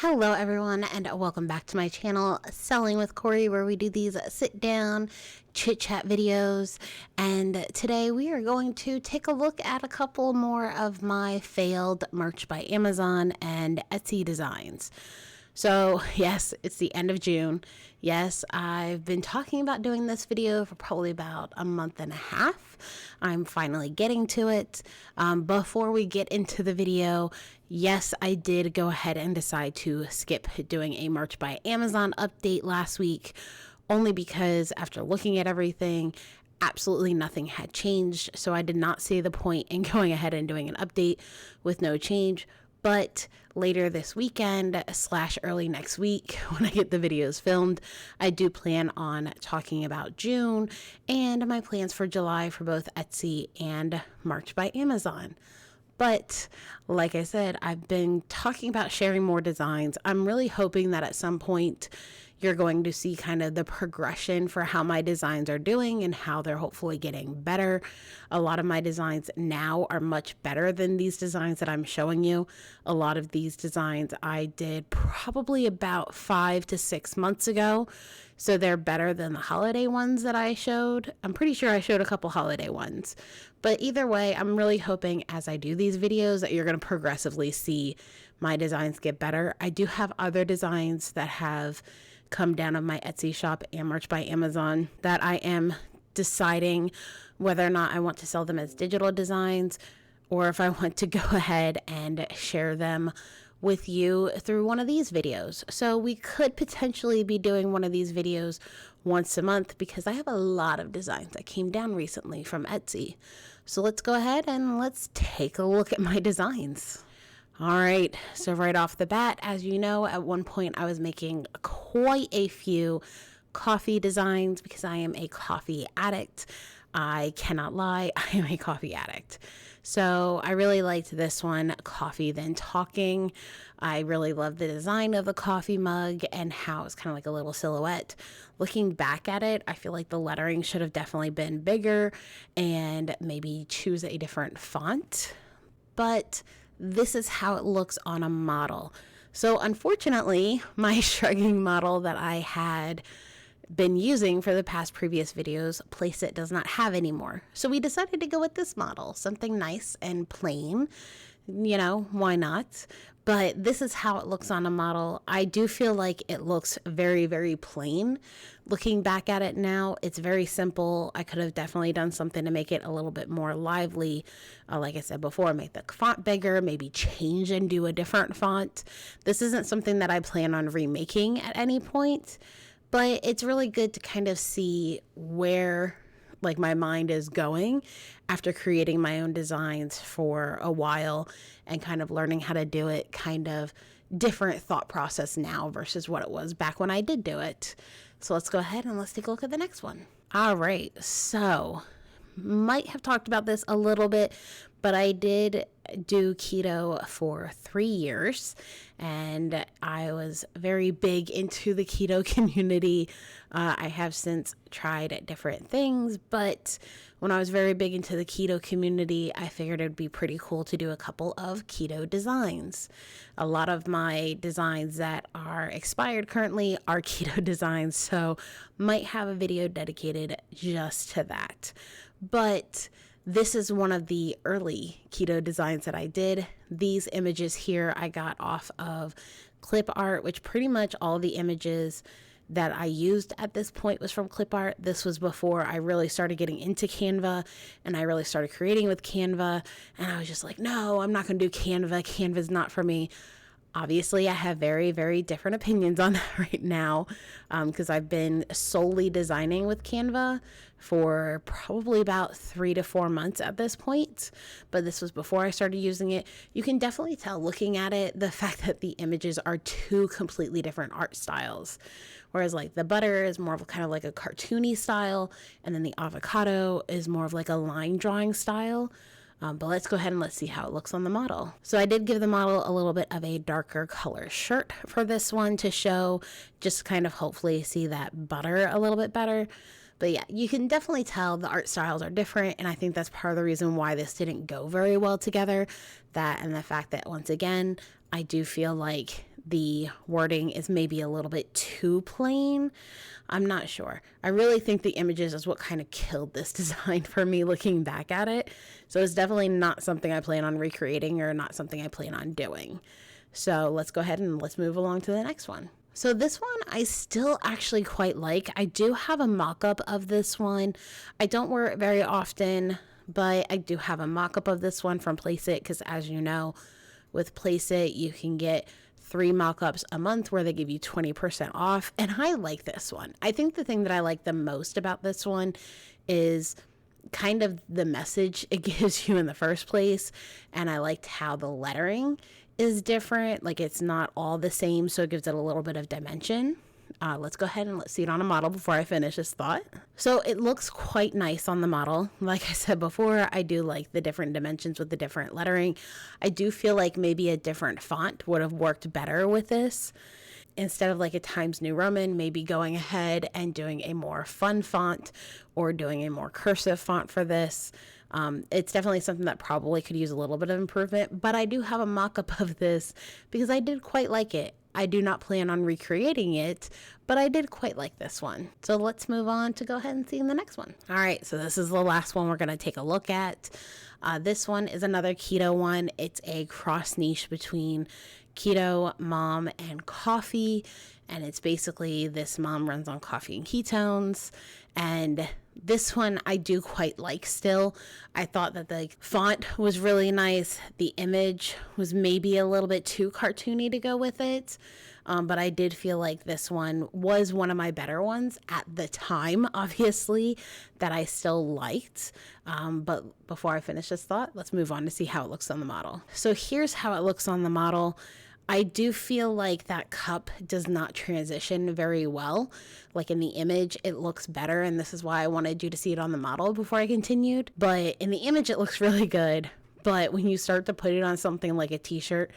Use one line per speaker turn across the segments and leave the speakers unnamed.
Hello everyone and welcome back to my channel, Selling with Corey, where we do these sit down chit chat videos. And today we are going to take a look at a couple more of my failed merch by Amazon and Etsy designs. So yes, it's the end of June. Yes, I've been talking about doing this video for probably about a month and a half. I'm finally getting to it. Before we get into the video, yes, I did go ahead and decide to skip doing a merch by Amazon update last week, only because after looking at everything, absolutely nothing had changed. So I did not see the point in going ahead and doing an update with no change. But later this weekend / early next week, when I get the videos filmed, I do plan on talking about June and my plans for July for both Etsy and Merch by Amazon. But like I said, I've been talking about sharing more designs. I'm really hoping that at some point you're going to see kind of the progression for how my designs are doing and how they're hopefully getting better. A lot of my designs now are much better than these designs that I'm showing you. A lot of these designs I did probably about 5 to 6 months ago. So they're better than the holiday ones that I showed. I'm pretty sure I showed a couple holiday ones. But either way, I'm really hoping as I do these videos that you're going to progressively see my designs get better. I do have other designs that have come down on my Etsy shop and Merch by Amazon that I am deciding whether or not I want to sell them as digital designs or if I want to go ahead and share them with you through one of these videos. So we could potentially be doing one of these videos once a month because I have a lot of designs that came down recently from Etsy. So let's go ahead and let's take a look at my designs. All right, so right off the bat, as you know, at one point I was making quite a few coffee designs because I am a coffee addict. I cannot lie, I am a coffee addict. So I really liked this one, Coffee Then Talking. I really love the design of the coffee mug and how it's kind of like a little silhouette. Looking back at it, I feel like the lettering should have definitely been bigger and maybe choose a different font. But this is how it looks on a model. So unfortunately, my shrugging model that I had been using for the past previous videos, Placeit does not have anymore. So we decided to go with this model, something nice and plain. You know, why not? But this is how it looks on a model. I do feel like it looks very, very plain. Looking back at it now, it's very simple. I could have definitely done something to make it a little bit more lively. Like I said before, make the font bigger, maybe change and do a different font. This isn't something that I plan on remaking at any point, but it's really good to kind of see where like my mind is going after creating my own designs for a while and kind of learning how to do it, kind of different thought process now versus what it was back when I did do it. So let's go ahead and let's take a look at the next one. All right, so might have talked about this a little bit, but I did do keto for 3 years and I was very big into the keto community. I have since tried different things, but when I was very big into the keto community, I figured it'd be pretty cool to do a couple of keto designs. A lot of my designs that are expired currently are keto designs, so might have a video dedicated just to that. But this is one of the early keto designs that I did. These images here I got off of Clip Art, which pretty much all the images that I used at this point was from Clip Art. This was before I really started getting into Canva and I really started creating with Canva. And I was just like, no, I'm not going to do Canva. Canva's not for me. Obviously, I have very, very different opinions on that right now because I've been solely designing with Canva for probably about 3 to 4 months at this point. But this was before I started using it. You can definitely tell looking at it, the fact that the images are two completely different art styles. Whereas like the butter is more of kind of like a cartoony style, and then the avocado is more of like a line drawing style. But let's go ahead and let's see how it looks on the model. So I did give the model a little bit of a darker color shirt for this one to show, just kind of hopefully see that butter a little bit better. But yeah, you can definitely tell the art styles are different, and I think that's part of the reason why this didn't go very well together. That and the fact that, once again, I do feel like the wording is maybe a little bit too plain. I'm not sure. I really think the images is what kind of killed this design for me looking back at it. So it's definitely not something I plan on recreating or not something I plan on doing. So let's go ahead and let's move along to the next one. So this one I still actually quite like. I do have a mock-up of this one. I don't wear it very often, but I do have a mock-up of this one from Placeit because, as you know, with Placeit you can get 3 mock-ups a month where they give you 20% off, and I like this one. I think the thing that I like the most about this one is kind of the message it gives you in the first place, and I liked how the lettering is different. Like, it's not all the same, so it gives it a little bit of dimension. Let's go ahead and let's see it on a model before I finish this thought. So it looks quite nice on the model. Like I said before, I do like the different dimensions with the different lettering. I do feel like maybe a different font would have worked better with this. Instead of like a Times New Roman, maybe going ahead and doing a more fun font or doing a more cursive font for this. It's definitely something that probably could use a little bit of improvement, but I do have a mock-up of this because I did quite like it. I do not plan on recreating it, but I did quite like this one. So let's move on to go ahead and see the next one. All right, so this is the last one we're going to take a look at. This one is another keto one. It's a cross niche between keto, mom, and coffee. And it's basically this mom runs on coffee and ketones. And this one I do quite like still. I thought that the font was really nice. The image was maybe a little bit too cartoony to go with it. But I did feel like this one was one of my better ones at the time, obviously, that I still liked. But before I finish this thought, let's move on to see how it looks on the model. So here's how it looks on the model. I do feel like that cup does not transition very well. Like in the image, it looks better, and this is why I wanted you to see it on the model before I continued. But in the image, it looks really good. But when you start to put it on something like a t-shirt,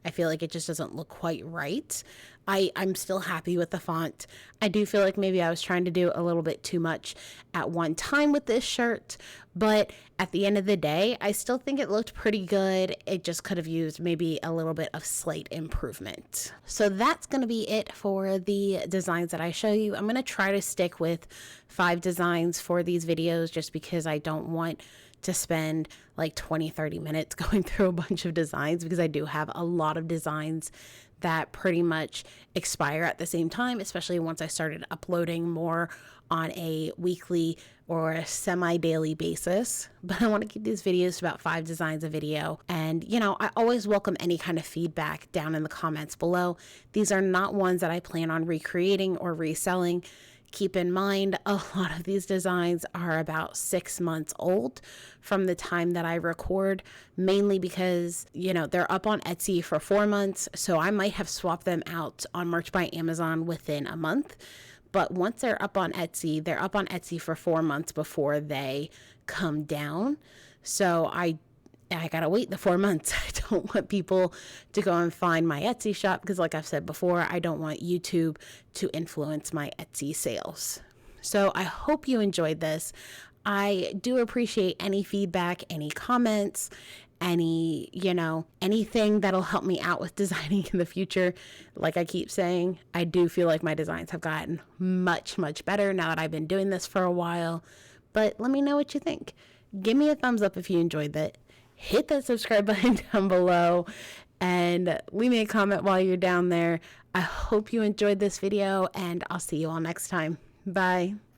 I feel like it just doesn't look quite right. I'm still happy with the font. I do feel like maybe I was trying to do a little bit too much at one time with this shirt, but at the end of the day, I still think it looked pretty good. It just could have used maybe a little bit of slight improvement. So that's going to be it for the designs that I show you. I'm going to try to stick with 5 designs for these videos just because I don't want to spend like 20-30 minutes going through a bunch of designs, because I do have a lot of designs that pretty much expire at the same time, especially once I started uploading more on a weekly or a semi-daily basis. But I want to keep these videos to about 5 designs a video. And, you know, I always welcome any kind of feedback down in the comments below. These are not ones that I plan on recreating or reselling. Keep in mind, a lot of these designs are about 6 months old from the time that I record, mainly because, you know, they're up on Etsy for 4 months. So I might have swapped them out on Merch by Amazon within a month. But once they're up on Etsy for 4 months before they come down. So I gotta wait the 4 months. I don't want people to go and find my Etsy shop because, like I've said before, I don't want YouTube to influence my Etsy sales. So I hope you enjoyed this. I do appreciate any feedback, any comments, any, you know, anything that'll help me out with designing in the future. Like I keep saying, I do feel like my designs have gotten much, much better now that I've been doing this for a while. But let me know what you think. Give me a thumbs up if you enjoyed it. Hit that subscribe button down below and leave me a comment while you're down there. I hope you enjoyed this video, and I'll see you all next time. Bye.